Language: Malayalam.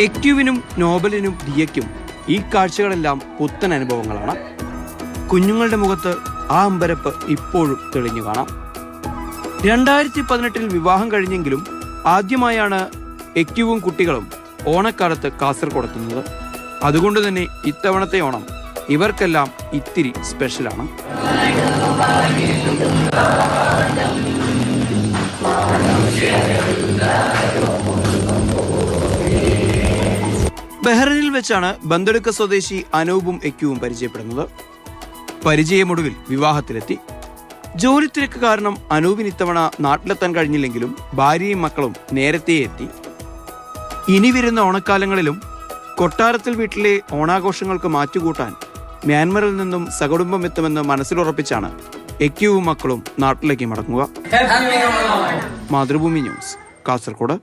എക്യുവിനും നോബലിനും ദിയയ്ക്കും ഈ കാഴ്ചകളെല്ലാം പുത്തൻ അനുഭവങ്ങളാണ്. കുഞ്ഞുങ്ങളുടെ മുഖത്ത് ആ അമ്പരപ്പ് ഇപ്പോഴും തെളിഞ്ഞു കാണാം. 2018 വിവാഹം കഴിഞ്ഞെങ്കിലും ആദ്യമായാണ് എക്യുവും കുട്ടികളും ഓണക്കാലത്ത് കാസർഗോഡെത്തുന്നത്. അതുകൊണ്ട് തന്നെ ഇത്തവണത്തെ ഓണം ഇവർക്കെല്ലാം ഇത്തിരി സ്പെഷ്യലാണ്. ബഹ്റൈനിൽ വെച്ചാണ് ബന്തെടുക്ക സ്വദേശി അനൂപും എക്യുവും പരിചയപ്പെടുന്നത്. പരിചയമൊടുവിൽ വിവാഹത്തിലെത്തി. ജോലി തിരക്ക് കാരണം അനൂപിന് ഇത്തവണ നാട്ടിലെത്താൻ കഴിഞ്ഞില്ലെങ്കിലും ഭാര്യയും മക്കളും നേരത്തെ എത്തി. ഇനി വരുന്ന ഓണക്കാലങ്ങളിലും കൊട്ടാരത്തിൽ വീട്ടിലെ ഓണാഘോഷങ്ങൾക്ക് മാറ്റുകൂട്ടാൻ മ്യാൻമറിൽ നിന്നും സകുടുംബം എത്തുമെന്ന് മനസ്സിലുറപ്പിച്ചാണ് എക്യുവും മക്കളും നാട്ടിലേക്ക് മടങ്ങുക. മാതൃഭൂമി ന്യൂസ്, കാസർഗോഡ്.